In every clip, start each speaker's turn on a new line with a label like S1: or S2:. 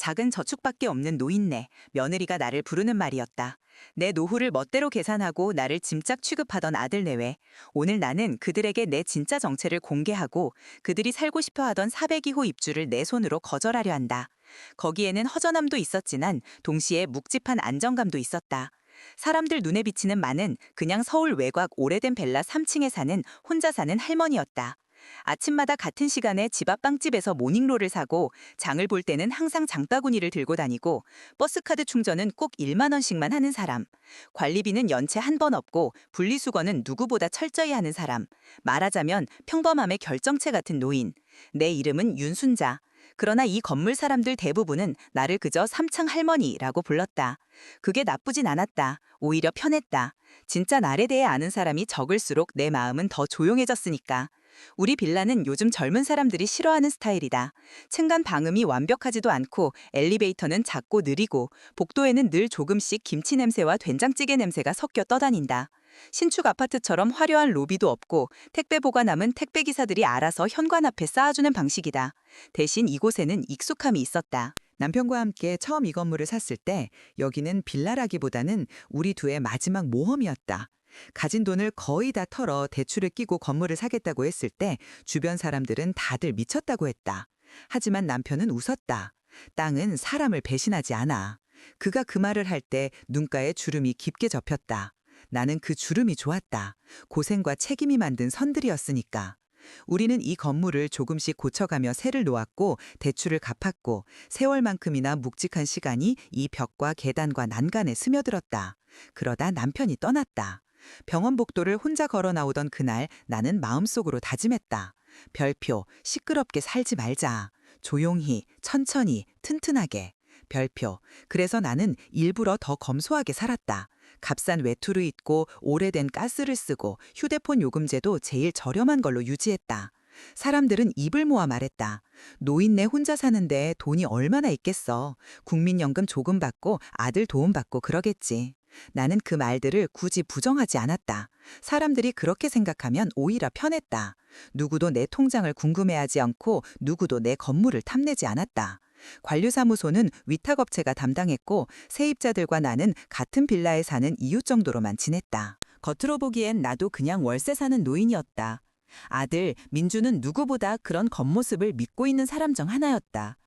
S1: 작은 저축밖에 없는 노인네, 며느리가 나를 부르는 말이었다. 내 노후를 멋대로 계산하고 나를 짐짝 취급하던 아들 내외. 오늘 나는 그들에게 내 진짜 정체를 공개하고 그들이 살고 싶어 하던 402호 입주를 내 손으로 거절하려 한다. 거기에는 허전함도 있었지만 동시에 묵직한 안정감도 있었다. 사람들 눈에 비치는 만은 그냥 서울 외곽 오래된 벨라 3층에 혼자 사는 할머니였다. 아침마다 같은 시간에 집 앞 빵집에서 모닝롤을 사고 장을 볼 때는 항상 장바구니를 들고 다니고 버스카드 충전은 꼭 1만 원씩만 하는 사람. 관리비는 연체 한 번 없고 분리수거는 누구보다 철저히 하는 사람. 말하자면 평범함의 결정체 같은 노인. 내 이름은 윤순자. 그러나 이 건물 사람들 대부분은 나를 그저 삼창 할머니라고 불렀다. 그게 나쁘진 않았다. 오히려 편했다. 진짜 나에 대해 아는 사람이 적을수록 내 마음은 더 조용해졌으니까. 우리 빌라는 요즘 젊은 사람들이 싫어하는 스타일이다. 층간 방음이 완벽하지도 않고 엘리베이터는 작고 느리고 복도에는 늘 조금씩 김치 냄새와 된장찌개 냄새가 섞여 떠다닌다. 신축 아파트처럼 화려한 로비도 없고 택배 보관함은 택배 기사들이 알아서 현관 앞에 쌓아주는 방식이다. 대신 이곳에는 익숙함이 있었다.
S2: 남편과 함께 처음 이 건물을 샀을 때 여기는 빌라라기보다는 우리 두의 마지막 모험이었다. 가진 돈을 거의 다 털어 대출을 끼고 건물을 사겠다고 했을 때 주변 사람들은 다들 미쳤다고 했다. 하지만 남편은 웃었다. 땅은 사람을 배신하지 않아. 그가 그 말을 할 때 눈가에 주름이 깊게 접혔다. 나는 그 주름이 좋았다. 고생과 책임이 만든 선들이었으니까. 우리는 이 건물을 조금씩 고쳐가며 세를 놓았고 대출을 갚았고 세월만큼이나 묵직한 시간이 이 벽과 계단과 난간에 스며들었다. 그러다 남편이 떠났다. 병원 복도를 혼자 걸어 나오던 그날 나는 마음속으로 다짐했다. 별표, 시끄럽게 살지 말자. 조용히, 천천히, 튼튼하게. 별표. 그래서 나는 일부러 더 검소하게 살았다. 값싼 외투를 입고 오래된 가스를 쓰고 휴대폰 요금제도 제일 저렴한 걸로 유지했다. 사람들은 입을 모아 말했다. 노인네 혼자 사는데 돈이 얼마나 있겠어. 국민연금 조금 받고 아들 도움 받고 그러겠지. 나는 그 말들을 굳이 부정하지 않았다. 사람들이 그렇게 생각하면 오히려 편했다. 누구도 내 통장을 궁금해하지 않고 누구도 내 건물을 탐내지 않았다. 관리사무소는 위탁업체가 담당했고 세입자들과 나는 같은 빌라에 사는 이웃 정도로만 지냈다. 겉으로 보기엔 나도 그냥 월세 사는 노인이었다. 아들 민주는 누구보다 그런 겉모습을 믿고 있는 사람 중 하나였다.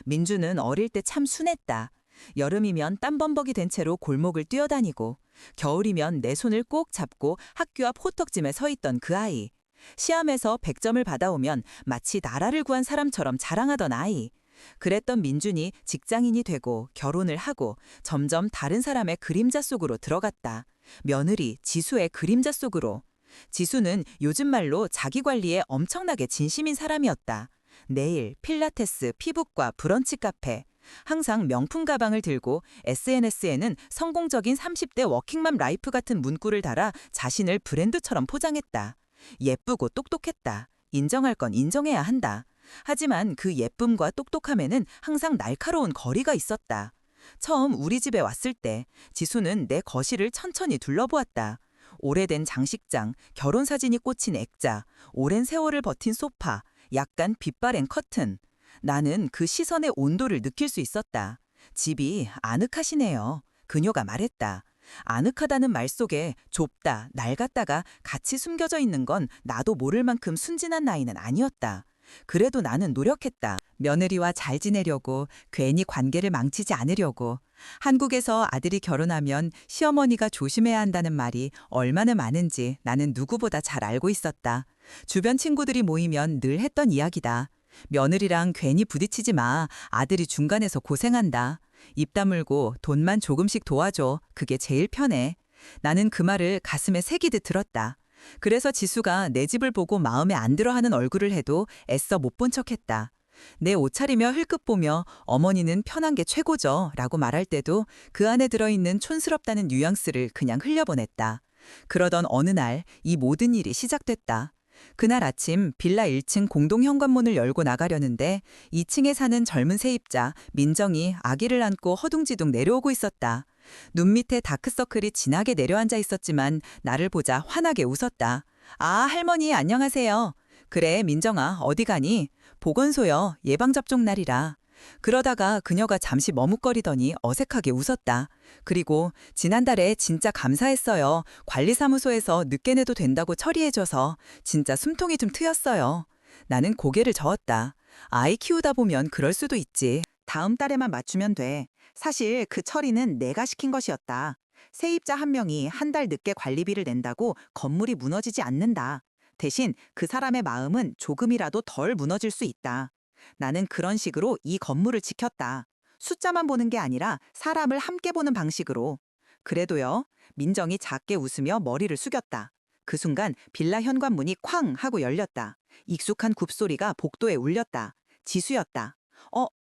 S2: 민주는 어릴 때 참 순했다. 여름이면 땀범벅이 된 채로 골목을 뛰어다니고 겨울이면 내 손을 꼭 잡고 학교 앞 호떡짐에 서 있던 그 아이. 시험에서 100점을 받아오면 마치 나라를 구한 사람처럼 자랑하던 아이. 그랬던 민준이 직장인이 되고 결혼을 하고 점점 다른 사람의 그림자 속으로 들어갔다. 며느리 지수의 그림자 속으로. 지수는 요즘 말로 자기 관리에 엄청나게 진심인 사람이었다. 네일, 필라테스, 피부과, 브런치 카페. 항상 명품 가방을 들고 SNS에는 성공적인 30대 워킹맘 라이프 같은 문구를 달아 자신을 브랜드처럼 포장했다. 예쁘고 똑똑했다. 인정할 건 인정해야 한다. 하지만 그 예쁨과 똑똑함에는 항상 날카로운 거리가 있었다. 처음 우리 집에 왔을 때 지수는 내 거실을 천천히 둘러보았다. 오래된 장식장, 결혼사진이 꽂힌 액자, 오랜 세월을 버틴 소파, 약간 빛바랜 커튼. 나는 그 시선의 온도를 느낄 수 있었다. 집이 아늑하시네요. 그녀가 말했다. 아늑하다는 말 속에 좁다, 낡았다가 같이 숨겨져 있는 건 나도 모를 만큼 순진한 나이는 아니었다. 그래도 나는 노력했다. 며느리와 잘 지내려고, 괜히 관계를 망치지 않으려고. 한국에서 아들이 결혼하면 시어머니가 조심해야 한다는 말이 얼마나 많은지 나는 누구보다 잘 알고 있었다. 주변 친구들이 모이면 늘 했던 이야기다. 며느리랑 괜히 부딪히지 마. 아들이 중간에서 고생한다. 입 다물고 돈만 조금씩 도와줘. 그게 제일 편해. 나는 그 말을 가슴에 새기듯 들었다. 그래서 지수가 내 집을 보고 마음에 안 들어 하는 얼굴을 해도 애써 못 본 척했다. 내 옷차리며 흘끗 보며 어머니는 편한 게 최고죠 라고 말할 때도 그 안에 들어있는 촌스럽다는 뉘앙스를 그냥 흘려보냈다. 그러던 어느 날 이 모든 일이 시작됐다. 그날 아침 빌라 1층 공동 현관문을 열고 나가려는데 2층에 사는 젊은 세입자 민정이 아기를 안고 허둥지둥 내려오고 있었다. 눈 밑에 다크서클이 진하게 내려앉아 있었지만 나를 보자 환하게 웃었다. 아, 할머니 안녕하세요. 그래 민정아 어디 가니? 보건소요. 예방접종 날이라. 그러다가 그녀가 잠시 머뭇거리더니 어색하게 웃었다. 그리고 지난달에 진짜 감사했어요. 관리사무소에서 늦게 내도 된다고 처리해줘서 진짜 숨통이 좀 트였어요. 나는 고개를 저었다. 아이 키우다 보면 그럴 수도 있지.
S1: 다음 달에만 맞추면 돼. 사실 그 처리는 내가 시킨 것이었다. 세입자 한 명이 한 달 늦게 관리비를 낸다고 건물이 무너지지 않는다. 대신 그 사람의 마음은 조금이라도 덜 무너질 수 있다. 나는 그런 식으로 이 건물을 지켰다. 숫자만 보는 게 아니라 사람을 함께 보는 방식으로. 그래도요, 민정이 작게 웃으며 머리를 숙였다. 그 순간 빌라 현관문이 쾅 하고 열렸다. 익숙한 굽소리가 복도에 울렸다. 지수였다.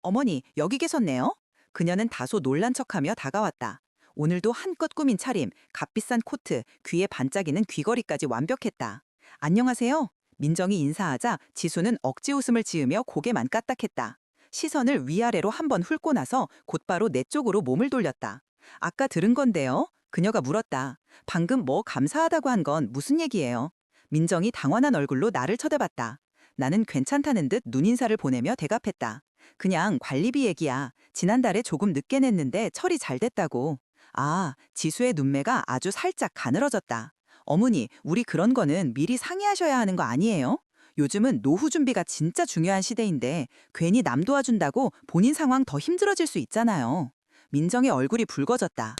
S1: 어머니, 여기 계셨네요? 그녀는 다소 놀란 척하며 다가왔다. 오늘도 한껏 꾸민 차림, 값비싼 코트, 귀에 반짝이는 귀걸이까지 완벽했다. 안녕하세요. 민정이 인사하자 지수는 억지 웃음을 지으며 고개만 까딱했다. 시선을 위아래로 한번 훑고 나서 곧바로 내 쪽으로 몸을 돌렸다. 아까 들은 건데요? 그녀가 물었다. 방금 뭐 감사하다고 한 건 무슨 얘기예요? 민정이 당황한 얼굴로 나를 쳐다봤다. 나는 괜찮다는 듯 눈인사를 보내며 대답했다. 그냥 관리비 얘기야. 지난달에 조금 늦게 냈는데 처리 잘 됐다고. 아, 지수의 눈매가 아주 살짝 가늘어졌다. 어머니, 우리 그런 거는 미리 상의하셔야 하는 거 아니에요? 요즘은 노후 준비가 진짜 중요한 시대인데 괜히 남 도와준다고 본인 상황 더 힘들어질 수 있잖아요. 민정의 얼굴이 붉어졌다.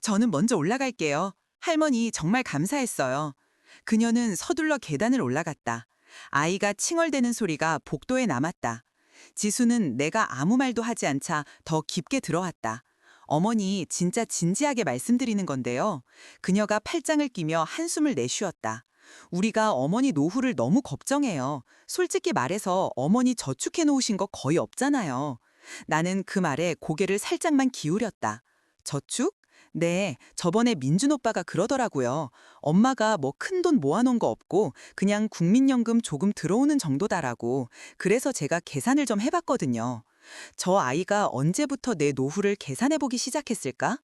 S1: 저는 먼저 올라갈게요. 할머니 정말 감사했어요. 그녀는 서둘러 계단을 올라갔다. 아이가 칭얼대는 소리가 복도에 남았다. 지수는 내가 아무 말도 하지 않자 더 깊게 들어왔다. 어머니, 진짜 진지하게 말씀드리는 건데요. 그녀가 팔짱을 끼며 한숨을 내쉬었다. 우리가 어머니 노후를 너무 걱정해요. 솔직히 말해서 어머니 저축해 놓으신 거 거의 없잖아요. 나는 그 말에 고개를 살짝만 기울였다. 저축? 네, 저번에 민준 오빠가 그러더라고요. 엄마가 뭐 큰 돈 모아놓은 거 없고 그냥 국민연금 조금 들어오는 정도다라고. 그래서 제가 계산을 좀 해봤거든요. 저 아이가 언제부터 내 노후를 계산해보기 시작했을까?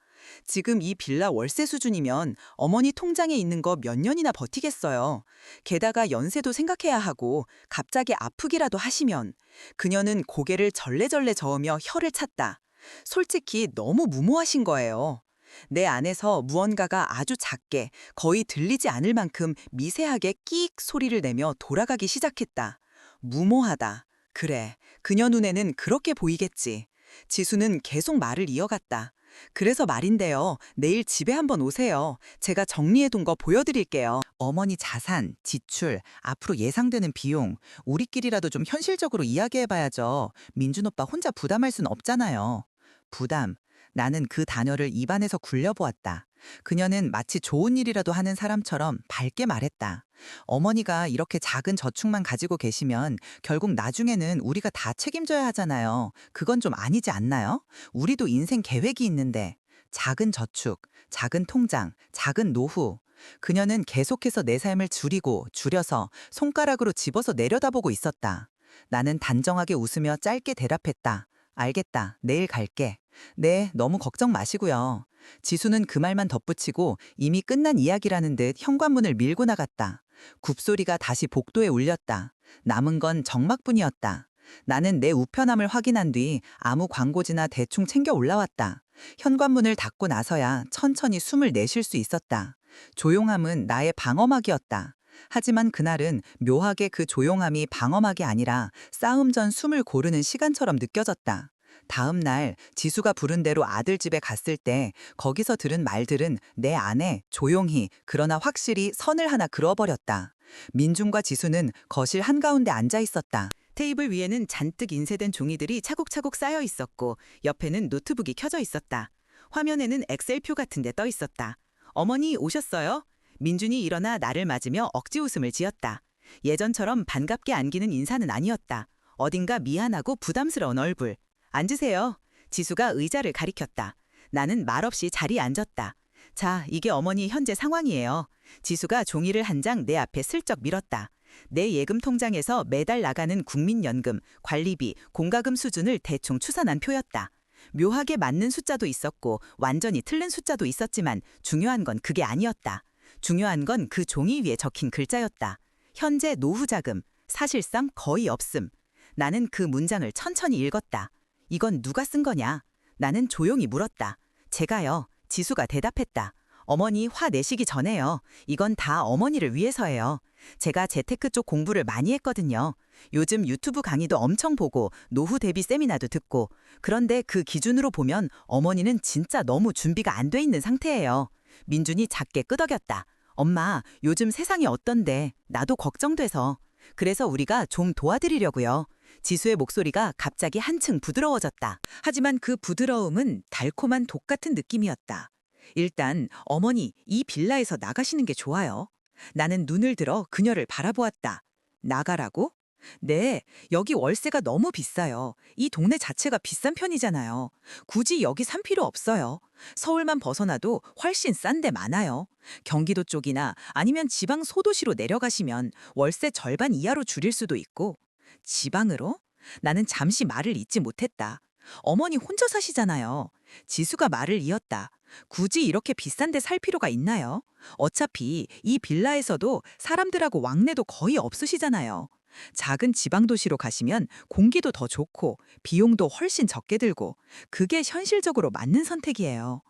S1: 지금 이 빌라 월세 수준이면 어머니 통장에 있는 거 몇 년이나 버티겠어요. 게다가 연세도 생각해야 하고 갑자기 아프기라도 하시면. 그녀는 고개를 절레절레 저으며 혀를 찼다. 솔직히 너무 무모하신 거예요. 내 안에서 무언가가 아주 작게 거의 들리지 않을 만큼 미세하게 끼익 소리를 내며 돌아가기 시작했다. 무모하다. 그래, 그녀 눈에는 그렇게 보이겠지. 지수는 계속 말을 이어갔다. 그래서 말인데요. 내일 집에 한번 오세요. 제가 정리해둔 거 보여드릴게요. 어머니 자산, 지출, 앞으로 예상되는 비용, 우리끼리라도 좀 현실적으로 이야기해봐야죠. 민준 오빠 혼자 부담할 순 없잖아요. 부담. 나는 그 단어를 입안에서 굴려보았다. 그녀는 마치 좋은 일이라도 하는 사람처럼 밝게 말했다. 어머니가 이렇게 작은 저축만 가지고 계시면 결국 나중에는 우리가 다 책임져야 하잖아요. 그건 좀 아니지 않나요? 우리도 인생 계획이 있는데. 작은 저축, 작은 통장, 작은 노후. 그녀는 계속해서 내 삶을 줄여서 손가락으로 집어서 내려다보고 있었다. 나는 단정하게 웃으며 짧게 대답했다. 알겠다. 내일 갈게. 네, 너무 걱정 마시고요. 지수는 그 말만 덧붙이고 이미 끝난 이야기라는 듯 현관문을 밀고 나갔다. 굽소리가 다시 복도에 울렸다. 남은 건 정막뿐이었다. 나는 내 우편함을 확인한 뒤 아무 광고지나 대충 챙겨 올라왔다. 현관문을 닫고 나서야 천천히 숨을 내쉴 수 있었다. 조용함은 나의 방어막이었다. 하지만 그날은 묘하게 그 조용함이 방어막이 아니라 싸움 전 숨을 고르는 시간처럼 느껴졌다. 다음 날 지수가 부른 대로 아들 집에 갔을 때 거기서 들은 말들은 내 안에 조용히 그러나 확실히 선을 하나 그어버렸다. 민준과 지수는 거실 한가운데 앉아 있었다. 테이블 위에는 잔뜩 인쇄된 종이들이 차곡차곡 쌓여 있었고 옆에는 노트북이 켜져 있었다. 화면에는 엑셀표 같은 데 떠 있었다. 어머니 오셨어요? 민준이 일어나 나를 맞으며 억지 웃음을 지었다. 예전처럼 반갑게 안기는 인사는 아니었다. 어딘가 미안하고 부담스러운 얼굴. 앉으세요. 지수가 의자를 가리켰다. 나는 말없이 자리에 앉았다. 자, 이게 어머니 현재 상황이에요. 지수가 종이를 한 장 내 앞에 슬쩍 밀었다. 내 예금 통장에서 매달 나가는 국민연금, 관리비, 공과금 수준을 대충 추산한 표였다. 묘하게 맞는 숫자도 있었고 완전히 틀린 숫자도 있었지만 중요한 건 그게 아니었다. 중요한 건 그 종이 위에 적힌 글자였다. 현재 노후 자금, 사실상 거의 없음. 나는 그 문장을 천천히 읽었다. 이건 누가 쓴 거냐? 나는 조용히 물었다. 제가요. 지수가 대답했다. 어머니 화 내시기 전에요. 이건 다 어머니를 위해서예요. 제가 재테크 쪽 공부를 많이 했거든요. 요즘 유튜브 강의도 엄청 보고 노후 대비 세미나도 듣고. 그런데 그 기준으로 보면 어머니는 진짜 너무 준비가 안 돼 있는 상태예요. 민준이 작게 끄덕였다. 엄마, 요즘 세상이 어떤데 나도 걱정돼서. 그래서 우리가 좀 도와드리려고요. 지수의 목소리가 갑자기 한층 부드러워졌다. 하지만 그 부드러움은 달콤한 독 같은 느낌이었다. 일단 어머니 이 빌라에서 나가시는 게 좋아요. 나는 눈을 들어 그녀를 바라보았다. 나가라고? 네, 여기 월세가 너무 비싸요. 이 동네 자체가 비싼 편이잖아요. 굳이 여기 산 필요 없어요. 서울만 벗어나도 훨씬 싼 데 많아요. 경기도 쪽이나 아니면 지방 소도시로 내려가시면 월세 절반 이하로 줄일 수도 있고. 지방으로? 나는 잠시 말을 잇지 못했다. 어머니 혼자 사시잖아요. 지수가 말을 이었다. 굳이 이렇게 비싼 데 살 필요가 있나요? 어차피 이 빌라에서도 사람들하고 왕래도 거의 없으시잖아요. 작은 지방 도시로 가시면 공기도 더 좋고 비용도 훨씬 적게 들고 그게 현실적으로 맞는 선택이에요.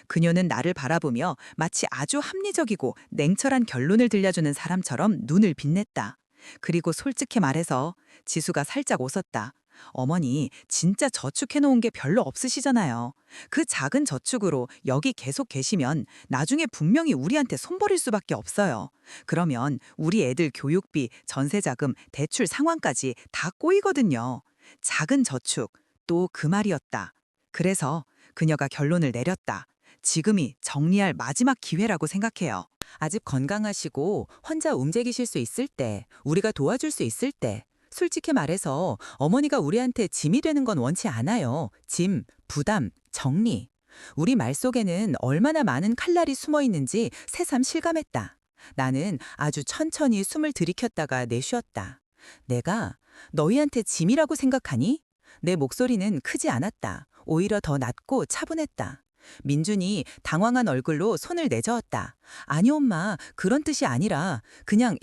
S1: 그녀는 나를 바라보며 마치 아주 합리적이고 냉철한 결론을 들려주는 사람처럼 눈을 빛냈다. 그리고 솔직히 말해서 지수가 살짝 웃었다. 어머니, 진짜 저축해놓은 게 별로 없으시잖아요. 그 작은 저축으로 여기 계속 계시면 나중에 분명히 우리한테 손버릴 수밖에 없어요. 그러면 우리 애들 교육비, 전세자금, 대출 상환까지 다 꼬이거든요. 작은 저축, 또 그 말이었다. 그래서 그녀가 결론을 내렸다. 지금이 정리할 마지막 기회라고 생각해요. 아직 건강하시고 혼자 움직이실 수 있을 때, 우리가 도와줄 수 있을 때, 솔직히 말해서 어머니가 우리한테 짐이 되는 건 원치 않아요. 짐, 부담, 정리. 우리 말 속에는 얼마나 많은 칼날이 숨어 있는지 새삼 실감했다. 나는 아주 천천히 숨을 들이켰다가 내쉬었다. 내가 너희한테 짐이라고 생각하니? 내 목소리는 크지 않았다. 오히려 더 낮고 차분했다. 민준이 당황한 얼굴로 손을 내저었다. 아니 엄마, 그런 뜻이 아니라 그냥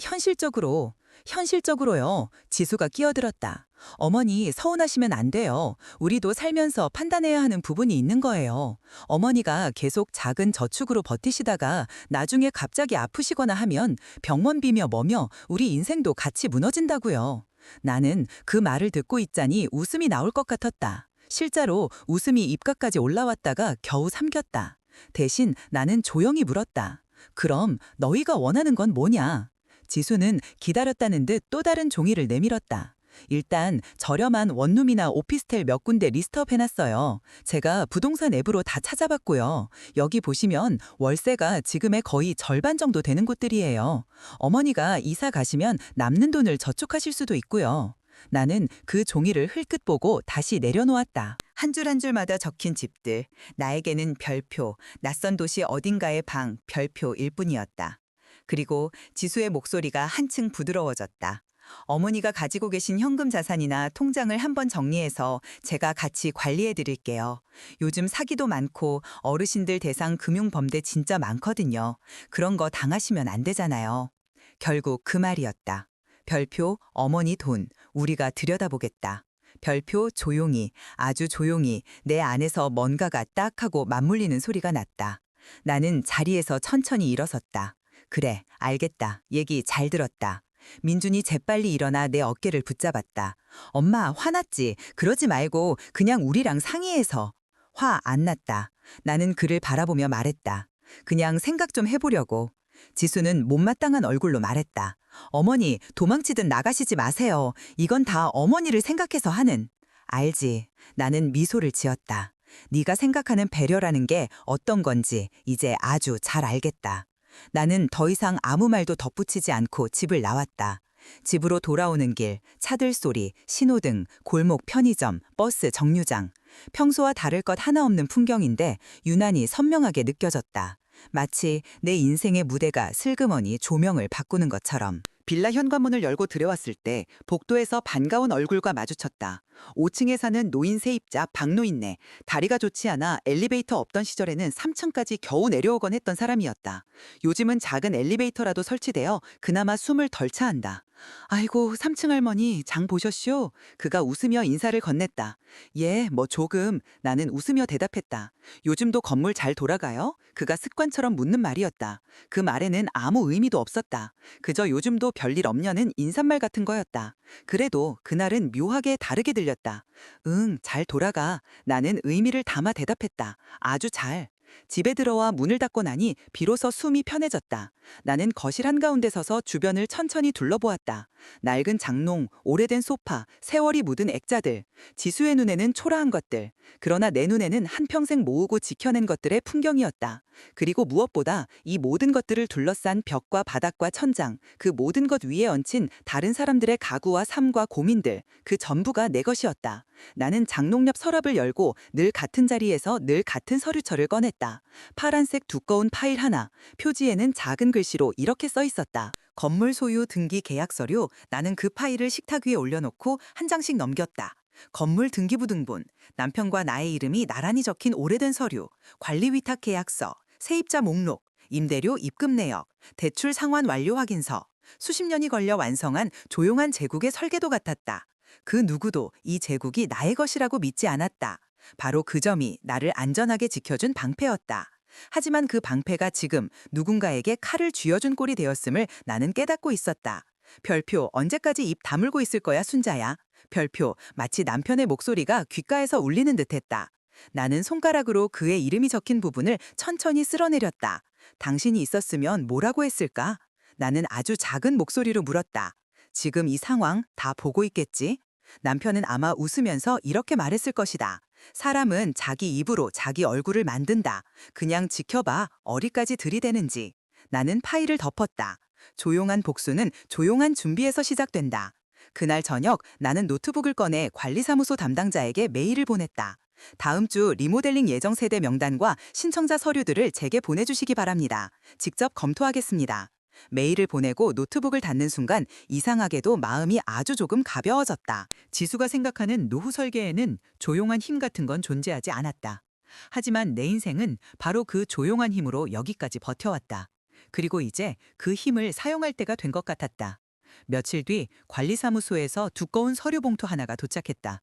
S1: 현실적으로요. 지수가 끼어들었다. 어머니 서운하시면 안 돼요. 우리도 살면서 판단해야 하는 부분이 있는 거예요. 어머니가 계속 작은 저축으로 버티시다가 나중에 갑자기 아프시거나 하면 병원비며 뭐며 우리 인생도 같이 무너진다고요. 나는 그 말을 듣고 있자니 웃음이 나올 것 같았다. 실제로 웃음이 입가까지 올라왔다가 겨우 삼켰다. 대신 나는 조용히 물었다. 그럼 너희가 원하는 건 뭐냐? 지수는 기다렸다는 듯 또 다른 종이를 내밀었다. 일단 저렴한 원룸이나 오피스텔 몇 군데 리스트업 해놨어요. 제가 부동산 앱으로 다 찾아봤고요. 여기 보시면 월세가 지금의 거의 절반 정도 되는 곳들이에요. 어머니가 이사 가시면 남는 돈을 저축하실 수도 있고요. 나는 그 종이를 흘끗 보고 다시 내려놓았다. 한 줄 한 줄마다 적힌 집들. 나에게는 별표, 낯선 도시 어딘가의 방, 별표일 뿐이었다. 그리고 지수의 목소리가 한층 부드러워졌다. 어머니가 가지고 계신 현금 자산이나 통장을 한번 정리해서 제가 같이 관리해 드릴게요. 요즘 사기도 많고 어르신들 대상 금융범죄 진짜 많거든요. 그런 거 당하시면 안 되잖아요. 결국 그 말이었다. 별표, 어머니 돈, 우리가 들여다보겠다. 별표, 조용히, 아주 조용히 내 안에서 뭔가가 딱 하고 맞물리는 소리가 났다. 나는 자리에서 천천히 일어섰다. 그래, 알겠다. 얘기 잘 들었다. 민준이 재빨리 일어나 내 어깨를 붙잡았다. 엄마, 화났지? 그러지 말고 그냥 우리랑 상의해서. 화 안 났다. 나는 그를 바라보며 말했다. 그냥 생각 좀 해보려고. 지수는 못마땅한 얼굴로 말했다. 어머니, 도망치든 나가시지 마세요. 이건 다 어머니를 생각해서 하는. 알지. 나는 미소를 지었다. 네가 생각하는 배려라는 게 어떤 건지 이제 아주 잘 알겠다. 나는 더 이상 아무 말도 덧붙이지 않고 집을 나왔다. 집으로 돌아오는 길, 차들 소리, 신호등, 골목 편의점, 버스 정류장. 평소와 다를 것 하나 없는 풍경인데 유난히 선명하게 느껴졌다. 마치 내 인생의 무대가 슬그머니 조명을 바꾸는 것처럼. 빌라 현관문을 열고 들여왔을 때 복도에서 반가운 얼굴과 마주쳤다. 5층에 사는 노인 세입자 박노인네. 다리가 좋지 않아 엘리베이터 없던 시절에는 3층까지 겨우 내려오곤 했던 사람이었다. 요즘은 작은 엘리베이터라도 설치되어 그나마 숨을 덜 차한다.
S2: 아이고, 3층 할머니 장 보셨쇼? 그가 웃으며 인사를 건넸다. 예, 뭐 조금. 나는 웃으며 대답했다. 요즘도 건물 잘 돌아가요? 그가 습관처럼 묻는 말이었다. 그 말에는 아무 의미도 없었다. 그저 요즘도 별일 없냐는 인사말 같은 거였다. 그래도 그날은 묘하게 다르게 들렸다. 응, 잘 돌아가. 나는 의미를 담아 대답했다. 아주 잘. 집에 들어와 문을 닫고 나니 비로소 숨이 편해졌다. 나는 거실 한가운데 서서 주변을 천천히 둘러보았다. 낡은 장롱, 오래된 소파, 세월이 묻은 액자들. 지수의 눈에는 초라한 것들. 그러나 내 눈에는 한평생 모으고 지켜낸 것들의 풍경이었다. 그리고 무엇보다 이 모든 것들을 둘러싼 벽과 바닥과 천장, 그 모든 것 위에 얹힌 다른 사람들의 가구와 삶과 고민들, 그 전부가 내 것이었다. 나는 장롱 옆 서랍을 열고 늘 같은 자리에서 늘 같은 서류철을 꺼냈다. 파란색 두꺼운 파일 하나, 표지에는 작은 글씨로 이렇게 써 있었다. 건물 소유 등기 계약 서류. 나는 그 파일을 식탁 위에 올려놓고 한 장씩 넘겼다. 건물 등기부 등본, 남편과 나의 이름이 나란히 적힌 오래된 서류, 관리 위탁 계약서, 세입자 목록, 임대료 입금 내역, 대출 상환 완료 확인서. 수십 년이 걸려 완성한 조용한 제국의 설계도 같았다. 그 누구도 이 제국이 나의 것이라고 믿지 않았다. 바로 그 점이 나를 안전하게 지켜준 방패였다. 하지만 그 방패가 지금 누군가에게 칼을 쥐어준 꼴이 되었음을 나는 깨닫고 있었다. 별표, 언제까지 입 다물고 있을 거야, 순자야. 별표, 마치 남편의 목소리가 귓가에서 울리는 듯했다. 나는 손가락으로 그의 이름이 적힌 부분을 천천히 쓸어내렸다. 당신이 있었으면 뭐라고 했을까? 나는 아주 작은 목소리로 물었다. 지금 이 상황 다 보고 있겠지? 남편은 아마 웃으면서 이렇게 말했을 것이다. 사람은 자기 입으로 자기 얼굴을 만든다. 그냥 지켜봐, 어디까지 들이대는지. 나는 파일을 덮었다. 조용한 복수는 조용한 준비에서 시작된다. 그날 저녁 나는 노트북을 꺼내 관리사무소 담당자에게 메일을 보냈다. 다음 주 리모델링 예정 세대 명단과 신청자 서류들을 제게 보내주시기 바랍니다. 직접 검토하겠습니다. 메일을 보내고 노트북을 닫는 순간 이상하게도 마음이 아주 조금 가벼워졌다. 지수가 생각하는 노후 설계에는 조용한 힘 같은 건 존재하지 않았다. 하지만 내 인생은 바로 그 조용한 힘으로 여기까지 버텨왔다. 그리고 이제 그 힘을 사용할 때가 된 것 같았다. 며칠 뒤 관리사무소에서 두꺼운 서류 봉투 하나가 도착했다.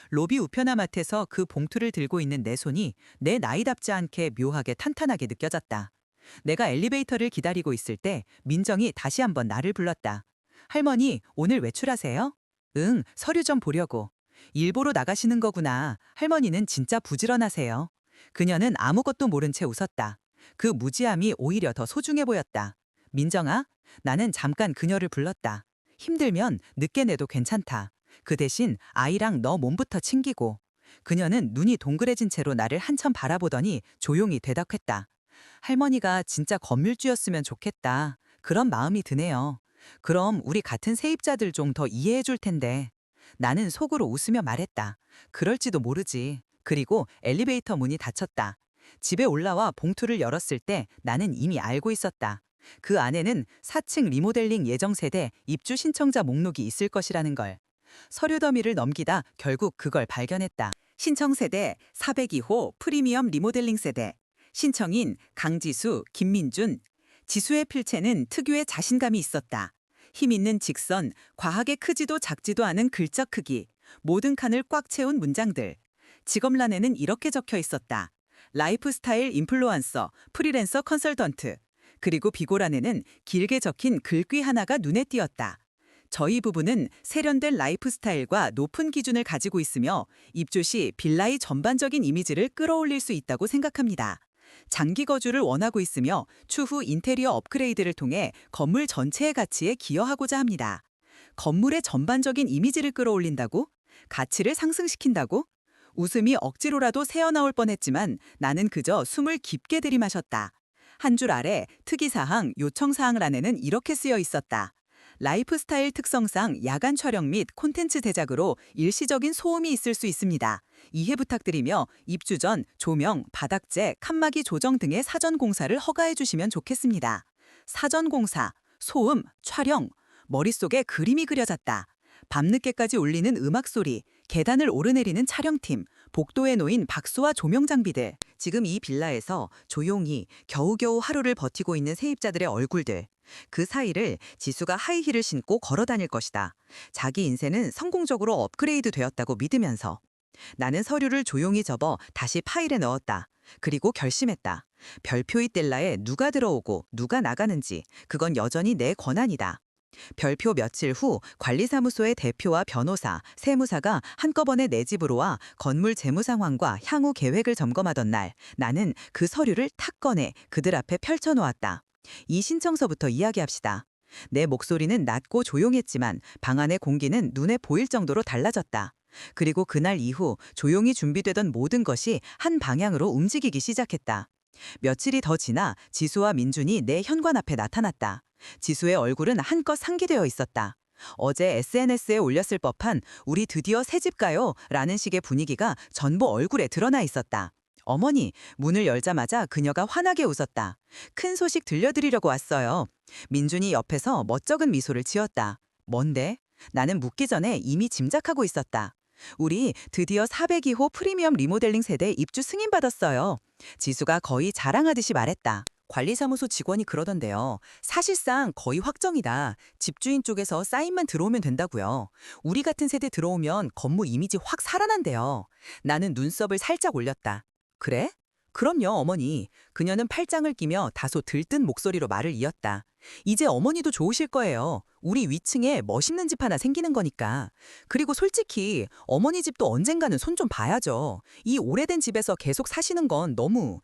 S2: 로비 우편함 앞에서 그 봉투를 들고 있는 내 손이 내 나이답지 않게 묘하게 탄탄하게 느껴졌다. 내가 엘리베이터를 기다리고 있을 때 민정이 다시 한번 나를 불렀다. 할머니, 오늘 외출하세요? 응, 서류 좀 보려고. 일보러 나가시는 거구나. 할머니는 진짜 부지런하세요. 그녀는 아무것도 모른 채 웃었다. 그 무지함이 오히려 더 소중해 보였다. 민정아, 나는 잠깐 그녀를 불렀다. 힘들면 늦게 내도 괜찮다. 그 대신 아이랑 너 몸부터 챙기고. 그녀는 눈이 동그래진 채로 나를 한참 바라보더니 조용히 대답했다. 할머니가 진짜 건물주였으면 좋겠다. 그런 마음이 드네요. 그럼 우리 같은 세입자들 좀 더 이해해 줄 텐데. 나는 속으로 웃으며 말했다. 그럴지도 모르지. 그리고 엘리베이터 문이 닫혔다. 집에 올라와 봉투를 열었을 때 나는 이미 알고 있었다. 그 안에는 4층 리모델링 예정 세대 입주 신청자 목록이 있을 것이라는 걸. 서류 더미를 넘기다 결국 그걸 발견했다. 신청 세대 402호 프리미엄 리모델링 세대. 신청인 강지수, 김민준. 지수의 필체는 특유의 자신감이 있었다. 힘 있는 직선, 과하게 크지도 작지도 않은 글자 크기, 모든 칸을 꽉 채운 문장들. 직업란에는 이렇게 적혀 있었다. 라이프스타일 인플루언서, 프리랜서 컨설턴트. 그리고 비고란에는 길게 적힌 글귀 하나가 눈에 띄었다. 저희 부부는 세련된 라이프스타일과 높은 기준을 가지고 있으며 입주 시 빌라의 전반적인 이미지를 끌어올릴 수 있다고 생각합니다. 장기 거주를 원하고 있으며 추후 인테리어 업그레이드를 통해 건물 전체의 가치에 기여하고자 합니다. 건물의 전반적인 이미지를 끌어올린다고? 가치를 상승시킨다고? 웃음이 억지로라도 새어나올 뻔했지만 나는 그저 숨을 깊게 들이마셨다. 한 줄 아래 특이사항, 요청사항란에는 이렇게 쓰여 있었다. 라이프스타일 특성상 야간 촬영 및 콘텐츠 제작으로 일시적인 소음이 있을 수 있습니다. 이해 부탁드리며 입주 전 조명, 바닥재, 칸막이 조정 등의 사전 공사를 허가해 주시면 좋겠습니다. 사전 공사, 소음, 촬영, 머릿속에 그림이 그려졌다. 밤늦게까지 울리는 음악 소리, 계단을 오르내리는 촬영팀, 복도에 놓인 박수와 조명 장비들. 지금 이 빌라에서 조용히 겨우겨우 하루를 버티고 있는 세입자들의 얼굴들. 그 사이를 지수가 하이힐을 신고 걸어 다닐 것이다. 자기 인생은 성공적으로 업그레이드 되었다고 믿으면서. 나는 서류를 조용히 접어 다시 파일에 넣었다. 그리고 결심했다. 별표이 뗄라에 누가 들어오고 누가 나가는지 그건 여전히 내 권한이다. 별표 며칠 후 관리사무소의 대표와 변호사, 세무사가 한꺼번에 내 집으로 와 건물 재무 상황과 향후 계획을 점검하던 날, 나는 그 서류를 탁 꺼내 그들 앞에 펼쳐놓았다. 이 신청서부터 이야기합시다. 내 목소리는 낮고 조용했지만 방 안의 공기는 눈에 보일 정도로 달라졌다. 그리고 그날 이후 조용히 준비되던 모든 것이 한 방향으로 움직이기 시작했다. 며칠이 더 지나 지수와 민준이 내 현관 앞에 나타났다. 지수의 얼굴은 한껏 상기되어 있었다. 어제 SNS에 올렸을 법한 "우리 드디어 새집 가요" 라는 식의 분위기가 전부 얼굴에 드러나 있었다. 어머니, 문을 열자마자 그녀가 환하게 웃었다. "큰 소식 들려드리려고 왔어요." 민준이 옆에서 멋쩍은 미소를 지었다. "뭔데?" 나는 묻기 전에 이미 짐작하고 있었다. "우리 드디어 402호 프리미엄 리모델링 세대 입주 승인받았어요." 지수가 거의 자랑하듯이 말했다. 관리사무소 직원이 그러던데요. "사실상 거의 확정이다. 집주인 쪽에서 사인만 들어오면 된다고요. 우리 같은 세대 들어오면 건물 이미지 확 살아난대요." 나는 눈썹을 살짝 올렸다. "그래? 그럼요, 어머니." 그녀는 팔짱을 끼며 다소 들뜬 목소리로 말을 이었다. "이제 어머니도 좋으실 거예요. 우리 위층에 멋있는 집 하나 생기는 거니까. 그리고 솔직히 어머니 집도 언젠가는 손 좀 봐야죠. 이 오래된 집에서 계속 사시는 건 너무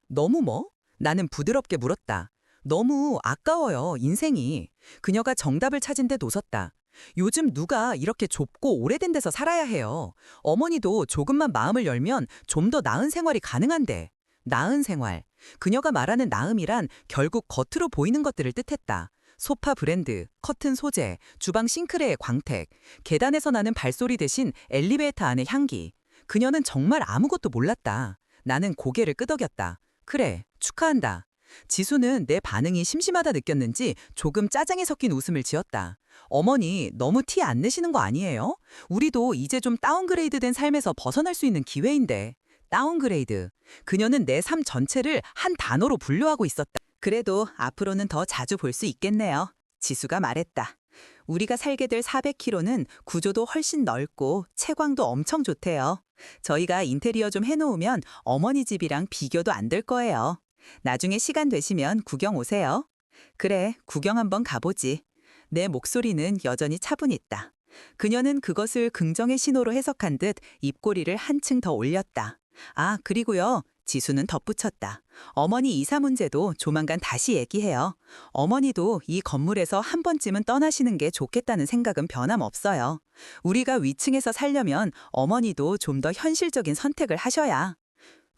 S2: 뭐?" 나는 부드럽게 물었다. "너무 아까워요, 인생이." 그녀가 정답을 찾은 듯 웃었다. "요즘 누가 이렇게 좁고 오래된 데서 살아야 해요. 어머니도 조금만 마음을 열면 좀 더 나은 생활이 가능한데." 나은 생활. 그녀가 말하는 나음이란 결국 겉으로 보이는 것들을 뜻했다. 소파 브랜드, 커튼 소재, 주방 싱크대의 광택, 계단에서 나는 발소리 대신 엘리베이터 안의 향기. 그녀는 정말 아무것도 몰랐다. 나는 고개를 끄덕였다. "그래, 축하한다." 지수는 내 반응이 심심하다 느꼈는지 조금 짜장이 섞인 웃음을 지었다. "어머니, 너무 티 안 내시는 거 아니에요? 우리도 이제 좀 다운그레이드된 삶에서 벗어날 수 있는 기회인데." 다운그레이드. 그녀는 내 삶 전체를 한 단어로 분류하고 있었다. "그래도 앞으로는 더 자주 볼 수 있겠네요." 지수가 말했다. "우리가 살게 될 400km는 구조도 훨씬 넓고 채광도 엄청 좋대요. 저희가 인테리어 좀 해놓으면 어머니 집이랑 비교도 안 될 거예요. 나중에 시간 되시면 구경 오세요." "그래, 구경 한번 가보지." 내 목소리는 여전히 차분했다. 그녀는 그것을 긍정의 신호로 해석한 듯 입꼬리를 한층 더 올렸다. "아, 그리고요." 지수는 덧붙였다. "어머니 이사 문제도 조만간 다시 얘기해요. 어머니도 이 건물에서 한 번쯤은 떠나시는 게 좋겠다는 생각은 변함없어요. 우리가 위층에서 살려면 어머니도 좀 더 현실적인 선택을 하셔야."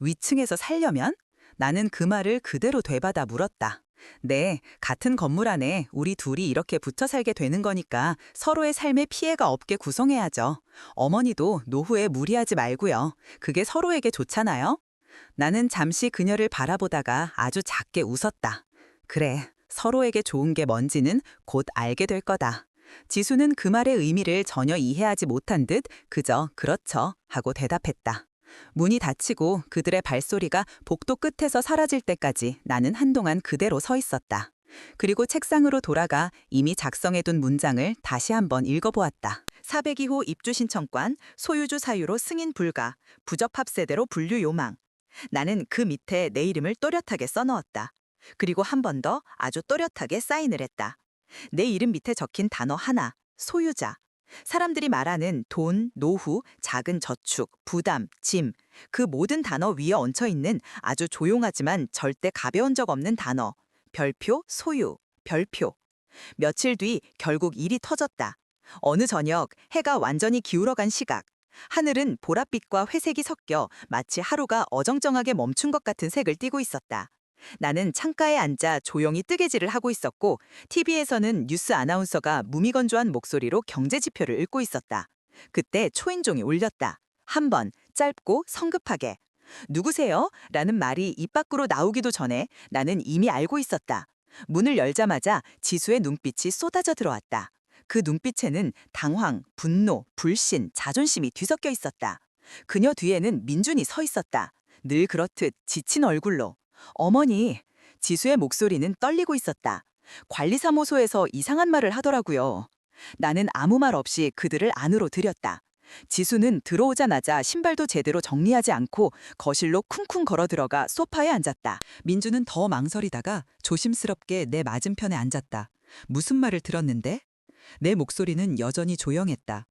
S2: 위층에서 살려면? 나는 그 말을 그대로 되받아 물었다. "네, 같은 건물 안에 우리 둘이 이렇게 붙어 살게 되는 거니까 서로의 삶에 피해가 없게 구성해야죠. 어머니도 노후에 무리하지 말고요. 그게 서로에게 좋잖아요." 나는 잠시 그녀를 바라보다가 아주 작게 웃었다. "그래, 서로에게 좋은 게 뭔지는 곧 알게 될 거다." 지수는 그 말의 의미를 전혀 이해하지 못한 듯 그저 "그렇죠" 하고 대답했다. 문이 닫히고 그들의 발소리가 복도 끝에서 사라질 때까지 나는 한동안 그대로 서 있었다. 그리고 책상으로 돌아가 이미 작성해둔 문장을 다시 한번 읽어보았다. "402호 입주 신청관, 소유주 사유로 승인 불가, 부적합 세대로 분류 요망." 나는 그 밑에 내 이름을 또렷하게 써넣었다. 그리고 한 번 더 아주 또렷하게 사인을 했다. 내 이름 밑에 적힌 단어 하나, 소유자. 사람들이 말하는 돈, 노후, 작은 저축, 부담, 짐, 그 모든 단어 위에 얹혀 있는 아주 조용하지만 절대 가벼운 적 없는 단어. 별표, 소유, 별표. 며칠 뒤 결국 일이 터졌다. 어느 저녁 해가 완전히 기울어간 시각. 하늘은 보랏빛과 회색이 섞여 마치 하루가 어정쩡하게 멈춘 것 같은 색을 띠고 있었다. 나는 창가에 앉아 조용히 뜨개질을 하고 있었고 TV에서는 뉴스 아나운서가 무미건조한 목소리로 경제 지표를 읽고 있었다. 그때 초인종이 울렸다. 한 번, 짧고 성급하게. "누구세요?" 라는 말이 입 밖으로 나오기도 전에 나는 이미 알고 있었다. 문을 열자마자 지수의 눈빛이 쏟아져 들어왔다. 그 눈빛에는 당황, 분노, 불신, 자존심이 뒤섞여 있었다. 그녀 뒤에는 민준이 서 있었다. 늘 그렇듯 지친 얼굴로. "어머니." 지수의 목소리는 떨리고 있었다.
S1: 관리사무소에서 이상한 말을 하더라고요. 나는 아무 말 없이 그들을 안으로 들였다. 지수는 들어오자마자 신발도 제대로 정리하지 않고 거실로 쿵쿵 걸어 들어가 소파에 앉았다.
S2: 민주는 더 망설이다가 조심스럽게 내 맞은편에 앉았다. 무슨 말을 들었는데? 내 목소리는 여전히 조용했다.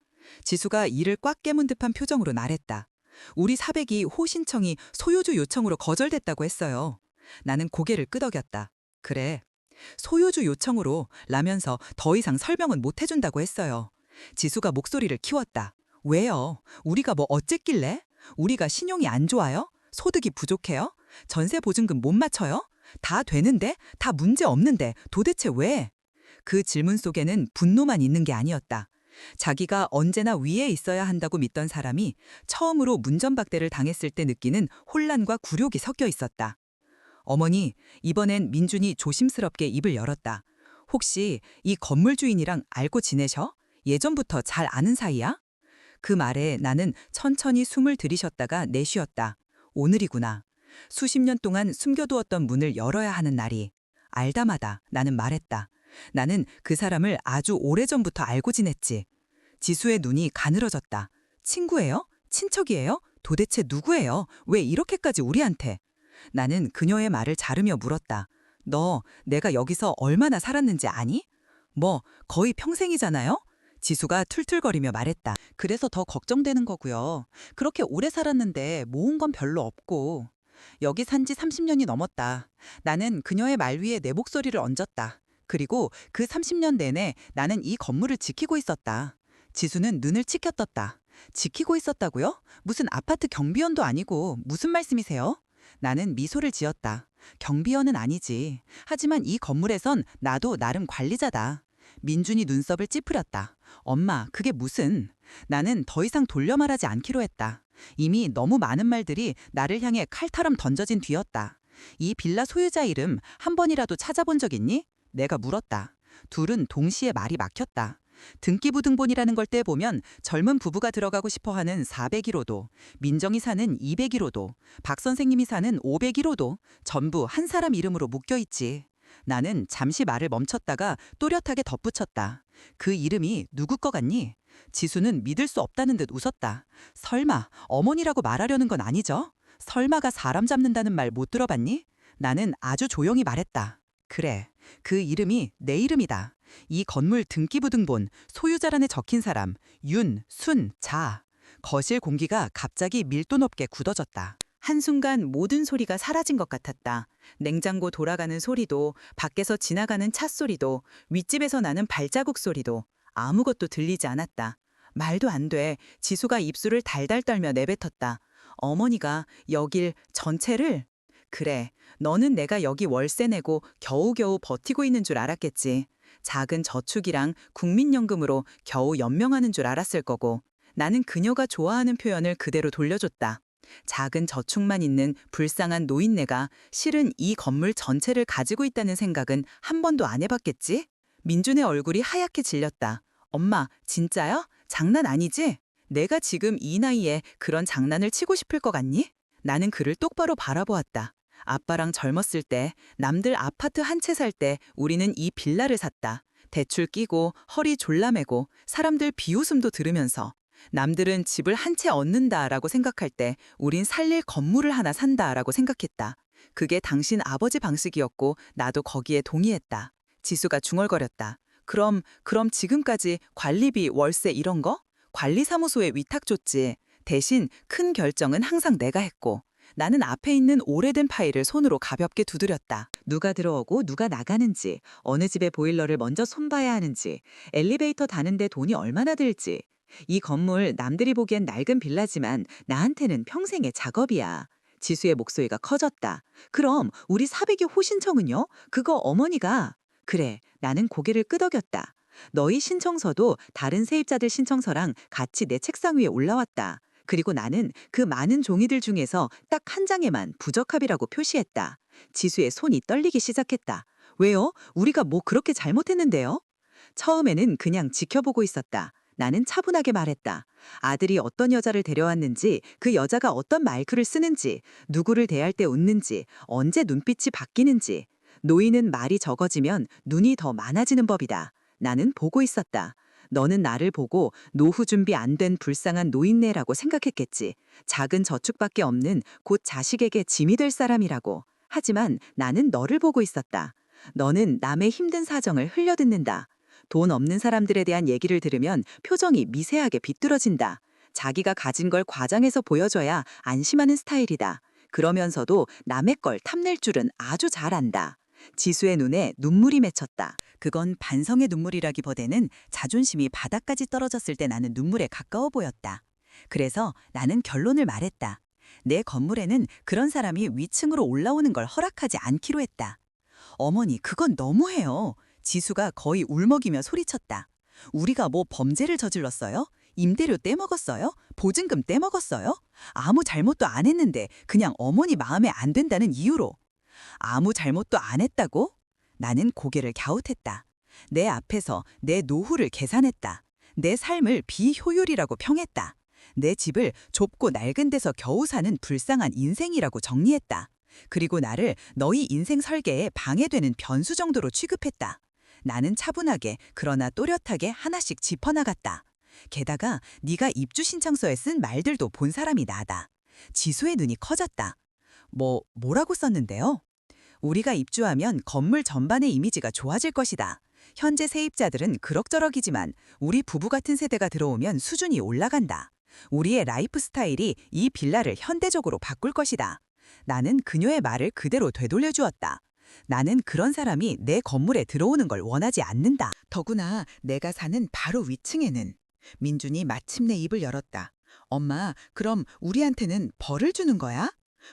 S2: 지수가 이를 꽉 깨문 듯한 표정으로 말했다. 우리 사백이 호신청이 소유주 요청으로 거절됐다고 했어요. 나는 고개를 끄덕였다. 그래. 소유주 요청으로 라면서 더 이상 설명은 못 해준다고 했어요. 지수가 목소리를 키웠다. 왜요? 우리가 뭐 어쨌길래? 우리가 신용이 안 좋아요? 소득이 부족해요? 전세 보증금 못 맞춰요? 다 되는데? 다 문제 없는데 도대체 왜? 그 질문 속에는 분노만 있는 게 아니었다. 자기가 언제나 위에 있어야 한다고 믿던 사람이 처음으로 문전박대를 당했을 때 느끼는 혼란과 굴욕이 섞여 있었다. 어머니, 이번엔 민준이 조심스럽게 입을 열었다. 혹시 이 건물 주인이랑 알고 지내셔? 예전부터 잘 아는 사이야? 그 말에 나는 천천히 숨을 들이쉬었다가 내쉬었다. 오늘이구나. 수십 년 동안 숨겨두었던 문을 열어야 하는 날이. 알다마다 나는 말했다. 나는 그 사람을 아주 오래전부터 알고 지냈지. 지수의 눈이 가늘어졌다. 친구예요? 친척이에요? 도대체 누구예요? 왜 이렇게까지 우리한테? 나는 그녀의 말을 자르며 물었다. 너 내가 여기서 얼마나 살았는지 아니? 뭐 거의 평생이잖아요? 지수가 툴툴거리며 말했다. 그래서 더 걱정되는 거고요. 그렇게 오래 살았는데 모은 건 별로 없고. 여기 산 지 30년이 넘었다. 나는 그녀의 말 위에 내 목소리를 얹었다. 그리고 그 30년 내내 나는 이 건물을 지키고 있었다. 지수는 눈을 치켜떴다. 지키고 있었다고요? 무슨 아파트 경비원도 아니고 무슨 말씀이세요? 나는 미소를 지었다. 경비원은 아니지. 하지만 이 건물에선 나도 나름 관리자다. 민준이 눈썹을 찌푸렸다. 엄마, 그게 무슨... 나는 더 이상 돌려 말하지 않기로 했다. 이미 너무 많은 말들이 나를 향해 칼처럼 던져진 뒤였다. 이 빌라 소유자 이름 한 번이라도 찾아본 적 있니? 내가 물었다. 둘은 동시에 말이 막혔다. 등기부등본이라는 걸 떼보면 젊은 부부가 들어가고 싶어하는 401호도, 민정이 사는 201호도, 박 선생님이 사는 501호도 전부 한 사람 이름으로 묶여있지. 나는 잠시 말을 멈췄다가 또렷하게 덧붙였다. 그 이름이 누구 거 같니? 지수는 믿을 수 없다는 듯 웃었다. 설마 어머니라고 말하려는 건 아니죠? 설마가 사람 잡는다는 말 못 들어봤니? 나는 아주 조용히 말했다. 그래, 그 이름이 내 이름이다. 이 건물 등기부등본 소유자란에 적힌 사람 윤, 순, 자. 거실 공기가 갑자기 밀도 높게 굳어졌다. 한순간 모든 소리가 사라진 것 같았다. 냉장고 돌아가는 소리도, 밖에서 지나가는 차 소리도, 윗집에서 나는 발자국 소리도 아무것도 들리지 않았다. 말도 안 돼. 지수가 입술을 달달 떨며 내뱉었다. 어머니가 여길 전체를... 그래, 너는 내가 여기 월세 내고 겨우겨우 버티고 있는 줄 알았겠지. 작은 저축이랑 국민연금으로 겨우 연명하는 줄 알았을 거고. 나는 그녀가 좋아하는 표현을 그대로 돌려줬다. 작은 저축만 있는 불쌍한 노인네가 실은 이 건물 전체를 가지고 있다는 생각은 한 번도 안 해봤겠지? 민준의 얼굴이 하얗게 질렸다. 엄마, 진짜요? 장난 아니지? 내가 지금 이 나이에 그런 장난을 치고 싶을 것 같니? 나는 그를 똑바로 바라보았다. 아빠랑 젊었을 때, 남들 아파트 한 채 살 때 우리는 이 빌라를 샀다. 대출 끼고 허리 졸라매고 사람들 비웃음도 들으면서. 남들은 집을 한 채 얻는다라고 생각할 때 우린 살릴 건물을 하나 산다라고 생각했다. 그게 당신 아버지 방식이었고 나도 거기에 동의했다. 지수가 중얼거렸다. 그럼 지금까지 관리비, 월세 이런 거? 관리사무소에 위탁 줬지. 대신 큰 결정은 항상 내가 했고. 나는 앞에 있는 오래된 파일을 손으로 가볍게 두드렸다. 누가 들어오고 누가 나가는지, 어느 집의 보일러를 먼저 손봐야 하는지, 엘리베이터 타는데 돈이 얼마나 들지. 이 건물 남들이 보기엔 낡은 빌라지만 나한테는 평생의 작업이야. 지수의 목소리가 커졌다. 그럼 우리 사백의 호신청은요? 그거 어머니가... 그래, 나는 고개를 끄덕였다. 너희 신청서도 다른 세입자들 신청서랑 같이 내 책상 위에 올라왔다. 그리고 나는 그 많은 종이들 중에서 딱 한 장에만 부적합이라고 표시했다. 지수의 손이 떨리기 시작했다. 왜요? 우리가 뭐 그렇게 잘못했는데요? 처음에는 그냥 지켜보고 있었다. 나는 차분하게 말했다. 아들이 어떤 여자를 데려왔는지, 그 여자가 어떤 말투를 쓰는지, 누구를 대할 때 웃는지, 언제 눈빛이 바뀌는지.
S1: 노인은 말이 적어지면 눈이 더 많아지는 법이다. 나는 보고 있었다. 너는 나를 보고 노후 준비 안 된 불쌍한 노인네라고 생각했겠지. 작은 저축밖에 없는 곧 자식에게 짐이 될 사람이라고. 하지만 나는 너를 보고 있었다. 너는 남의 힘든 사정을 흘려듣는다. 돈 없는 사람들에 대한 얘기를 들으면 표정이 미세하게 비뚤어진다. 자기가 가진 걸 과장해서 보여줘야 안심하는 스타일이다. 그러면서도 남의 걸 탐낼 줄은 아주 잘 안다. 지수의 눈에 눈물이 맺혔다. 그건 반성의 눈물이라기보다는 자존심이 바닥까지 떨어졌을 때 나는 눈물에 가까워 보였다. 그래서 나는 결론을 말했다. 내 건물에는 그런 사람이 위층으로 올라오는 걸 허락하지 않기로 했다. 어머니, 그건 너무해요. 지수가 거의 울먹이며 소리쳤다. 우리가 뭐 범죄를 저질렀어요? 임대료 떼먹었어요? 보증금 떼먹었어요? 아무 잘못도 안 했는데 그냥 어머니 마음에 안 든다는 이유로. 아무 잘못도 안 했다고? 나는 고개를 갸웃했다. 내 앞에서 내 노후를 계산했다. 내 삶을 비효율이라고 평했다. 내 집을 좁고 낡은 데서 겨우 사는 불쌍한 인생이라고 정리했다. 그리고 나를 너희 인생 설계에 방해되는 변수 정도로 취급했다. 나는 차분하게 그러나 또렷하게 하나씩 짚어나갔다. 게다가 네가 입주 신청서에 쓴 말들도 본 사람이 나다. 지수의 눈이 커졌다. 뭐라고 썼는데요? 우리가 입주하면 건물 전반의 이미지가 좋아질 것이다. 현재 세입자들은 그럭저럭이지만 우리 부부 같은 세대가 들어오면 수준이 올라간다. 우리의 라이프 스타일이 이 빌라를 현대적으로 바꿀 것이다. 나는 그녀의 말을 그대로 되돌려 주었다. 나는 그런 사람이 내 건물에 들어오는 걸 원하지 않는다. 더구나 내가 사는 바로 위층에는. 민준이 마침내 입을 열었다. 엄마, 그럼 우리한테는 벌을 주는 거야?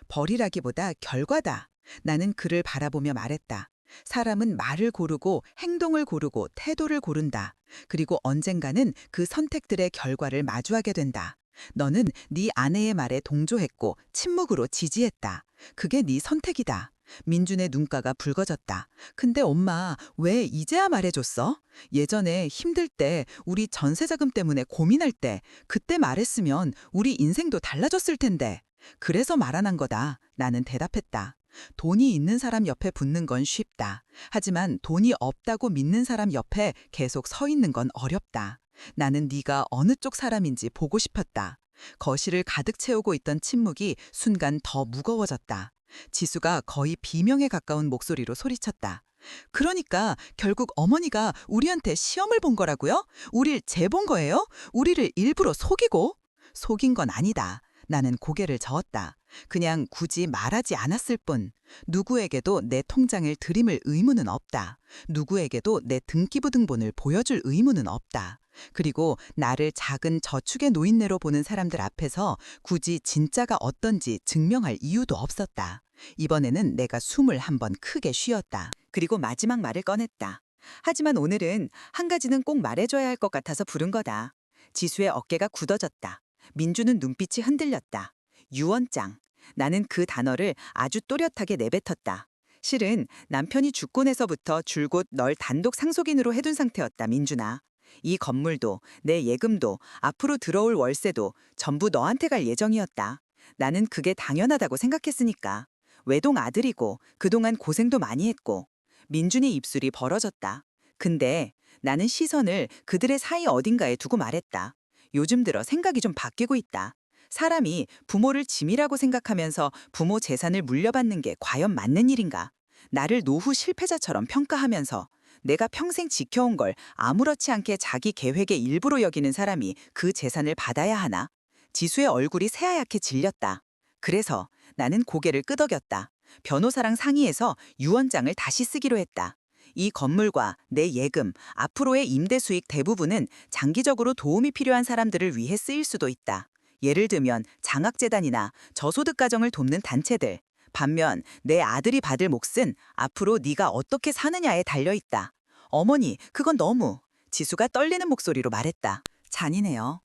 S1: 벌이라기보다 결과다. 나는 그를 바라보며 말했다. 사람은 말을 고르고 행동을 고르고 태도를 고른다. 그리고 언젠가는 그 선택들의 결과를 마주하게 된다. 너는 네 아내의 말에 동조했고 침묵으로 지지했다. 그게 네 선택이다. 민준의 눈가가 붉어졌다. 근데 엄마, 왜 이제야 말해줬어? 예전에 힘들 때, 우리 전세자금 때문에 고민할 때, 그때 말했으면 우리 인생도 달라졌을 텐데. 그래서 말 안 한 거다. 나는 대답했다. 돈이 있는 사람 옆에 붙는 건 쉽다. 하지만 돈이 없다고 믿는 사람 옆에 계속 서 있는 건 어렵다. 나는 네가 어느 쪽 사람인지 보고 싶었다. 거실을 가득 채우고 있던 침묵이 순간 더 무거워졌다. 지수가 거의 비명에 가까운 목소리로 소리쳤다. 그러니까 결국 어머니가 우리한테 시험을 본 거라고요? 우릴 재본 거예요? 우리를 일부러 속이고? 속인 건 아니다. 나는 고개를 저었다. 그냥 굳이 말하지 않았을 뿐. 누구에게도 내 통장을 들이밀 의무는 없다. 누구에게도 내 등기부등본을 보여줄 의무는 없다. 그리고 나를 작은 저축의 노인네로 보는 사람들 앞에서 굳이 진짜가 어떤지 증명할 이유도 없었다. 이번에는 내가 숨을 한번 크게 쉬었다. 그리고 마지막 말을 꺼냈다. 하지만 오늘은 한 가지는 꼭 말해줘야 할 것 같아서 부른 거다. 지수의 어깨가 굳어졌다. 민주는 눈빛이 흔들렸다. 유언장. 나는 그 단어를 아주 또렷하게 내뱉었다. 실은 남편이 죽고 나서부터 줄곧 널 단독 상속인으로 해둔 상태였다, 민준아. 이 건물도 내 예금도 앞으로 들어올 월세도 전부 너한테 갈 예정이었다. 나는 그게 당연하다고 생각했으니까. 외동 아들이고 그동안 고생도 많이 했고. 민준이 입술이 벌어졌다. 근데 나는 시선을 그들의 사이 어딘가에 두고 말했다. 요즘 들어 생각이 좀 바뀌고 있다. 사람이 부모를 짐이라고 생각하면서 부모 재산을 물려받는 게 과연 맞는 일인가? 나를 노후 실패자처럼 평가하면서 내가 평생 지켜온 걸 아무렇지 않게 자기 계획의 일부로 여기는 사람이 그 재산을 받아야 하나? 지수의 얼굴이 새하얗게 질렸다. 그래서 나는 고개를 끄덕였다. 변호사랑 상의해서 유언장을 다시 쓰기로 했다. 이 건물과 내 예금, 앞으로의 임대 수익 대부분은 장기적으로 도움이 필요한 사람들을 위해 쓰일 수도 있다. 예를 들면 장학재단이나 저소득 가정을 돕는 단체들. 반면 내 아들이 받을 몫은 앞으로 네가 어떻게 사느냐에 달려있다. 어머니, 그건 너무. 지수가 떨리는 목소리로 말했다. 잔인해요.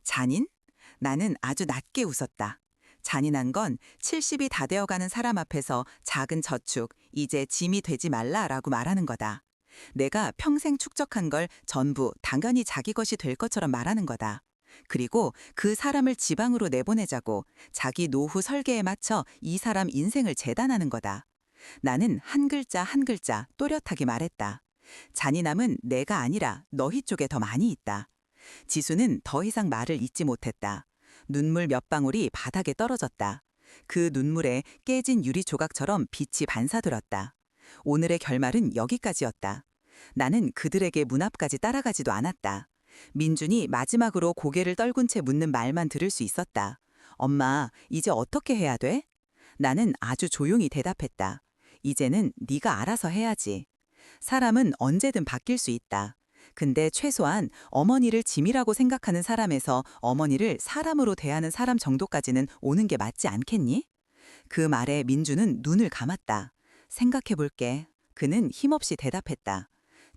S1: 잔인? 나는 아주 낮게 웃었다. 잔인한 건 70이 다 되어가는 사람 앞에서 작은 저축, 이제 짐이 되지 말라라고 말하는 거다. 내가 평생 축적한 걸 전부 당연히 자기 것이 될 것처럼 말하는 거다. 그리고 그 사람을 지방으로 내보내자고 자기 노후 설계에 맞춰 이 사람 인생을 재단하는 거다. 나는 한 글자 한 글자 또렷하게 말했다. 잔인함은 내가 아니라 너희 쪽에 더 많이 있다. 지수는 더 이상 말을 잇지 못했다. 눈물 몇 방울이 바닥에 떨어졌다. 그 눈물에 깨진 유리 조각처럼 빛이 반사들었다. 오늘의 결말은 여기까지였다. 나는 그들에게 문 앞까지 따라가지도 않았다. 민준이 마지막으로 고개를 떨군 채 묻는 말만 들을 수 있었다. 엄마, 이제 어떻게 해야 돼? 나는 아주 조용히 대답했다. 이제는 네가 알아서 해야지. 사람은 언제든 바뀔 수 있다. 근데 최소한 어머니를 짐이라고 생각하는 사람에서 어머니를 사람으로 대하는 사람 정도까지는 오는 게 맞지 않겠니? 그 말에 민주는 눈을 감았다. 생각해 볼게. 그는 힘없이 대답했다.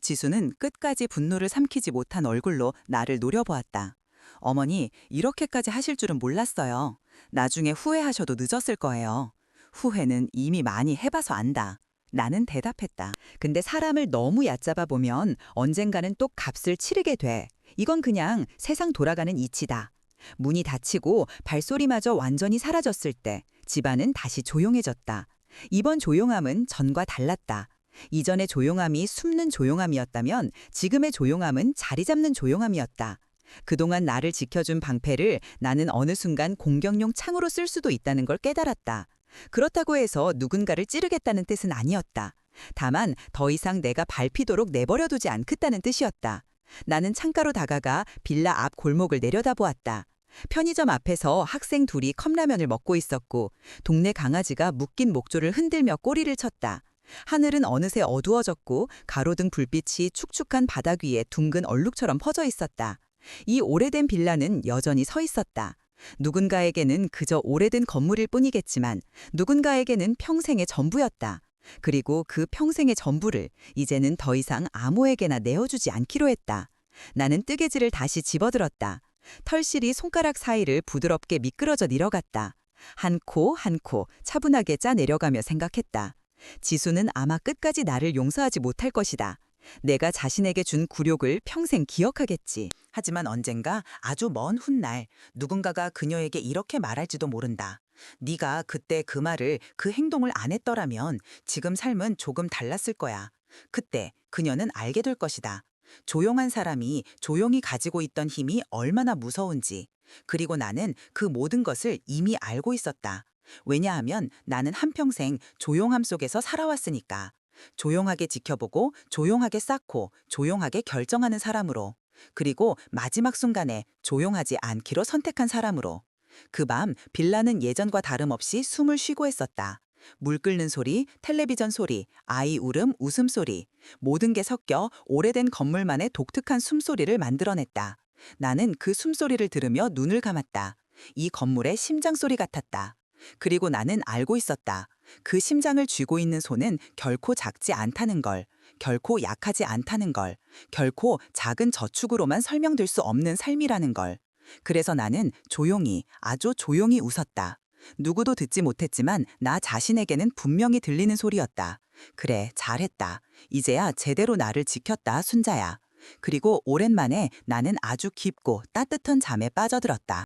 S1: 지수는 끝까지 분노를 삼키지 못한 얼굴로 나를 노려보았다. 어머니, 이렇게까지 하실 줄은 몰랐어요. 나중에 후회하셔도 늦었을 거예요. 후회는 이미 많이 해봐서 안다. 나는 대답했다. 근데 사람을 너무 얕잡아 보면 언젠가는 또 값을 치르게 돼. 이건 그냥 세상 돌아가는 이치다. 문이 닫히고 발소리마저 완전히 사라졌을 때 집안은 다시 조용해졌다. 이번 조용함은 전과 달랐다. 이전의 조용함이 숨는 조용함이었다면 지금의 조용함은 자리 잡는 조용함이었다. 그동안 나를 지켜준 방패를 나는 어느 순간 공격용 창으로 쓸 수도 있다는 걸 깨달았다. 그렇다고 해서 누군가를 찌르겠다는 뜻은 아니었다. 다만 더 이상 내가 밟히도록 내버려두지 않겠다는 뜻이었다. 나는 창가로 다가가 빌라 앞 골목을 내려다보았다. 편의점 앞에서 학생 둘이 컵라면을 먹고 있었고 동네 강아지가 묶인 목줄을 흔들며 꼬리를 쳤다. 하늘은 어느새 어두워졌고 가로등 불빛이 축축한 바닥 위에 둥근 얼룩처럼 퍼져 있었다. 이 오래된 빌라는 여전히 서 있었다. 누군가에게는 그저 오래된 건물일 뿐이겠지만 누군가에게는 평생의 전부였다. 그리고 그 평생의 전부를 이제는 더 이상 아무에게나 내어주지 않기로 했다. 나는 뜨개질을 다시 집어들었다. 털실이 손가락 사이를 부드럽게 미끄러져 내려갔다. 한 코 한 코 차분하게 짜 내려가며 생각했다. 지수는 아마 끝까지 나를 용서하지 못할 것이다. 내가 자신에게 준 굴욕을 평생 기억하겠지. 하지만 언젠가 아주 먼 훗날 누군가가 그녀에게 이렇게 말할지도 모른다. 네가 그때 그 말을, 그 행동을 안 했더라면 지금 삶은 조금 달랐을 거야. 그때 그녀는 알게 될 것이다. 조용한 사람이 조용히 가지고 있던 힘이 얼마나 무서운지. 그리고 나는 그 모든 것을 이미 알고 있었다. 왜냐하면 나는 한평생 조용함 속에서 살아왔으니까. 조용하게 지켜보고 조용하게 쌓고 조용하게 결정하는 사람으로. 그리고 마지막 순간에 조용하지 않기로 선택한 사람으로. 그 밤 빌라는 예전과 다름없이 숨을 쉬고 있었다. 물 끓는 소리, 텔레비전 소리, 아이 울음, 웃음소리. 모든 게 섞여 오래된 건물만의 독특한 숨소리를 만들어냈다. 나는 그 숨소리를 들으며 눈을 감았다. 이 건물의 심장소리 같았다. 그리고 나는 알고 있었다. 그 심장을 쥐고 있는 손은 결코 작지 않다는 걸, 결코 약하지 않다는 걸, 결코 작은 저축으로만 설명될 수 없는 삶이라는 걸. 그래서 나는 조용히, 아주 조용히 웃었다. 누구도 듣지 못했지만 나 자신에게는 분명히 들리는 소리였다. 그래, 잘했다. 이제야 제대로 나를 지켰다, 순자야. 그리고 오랜만에 나는 아주 깊고 따뜻한 잠에 빠져들었다.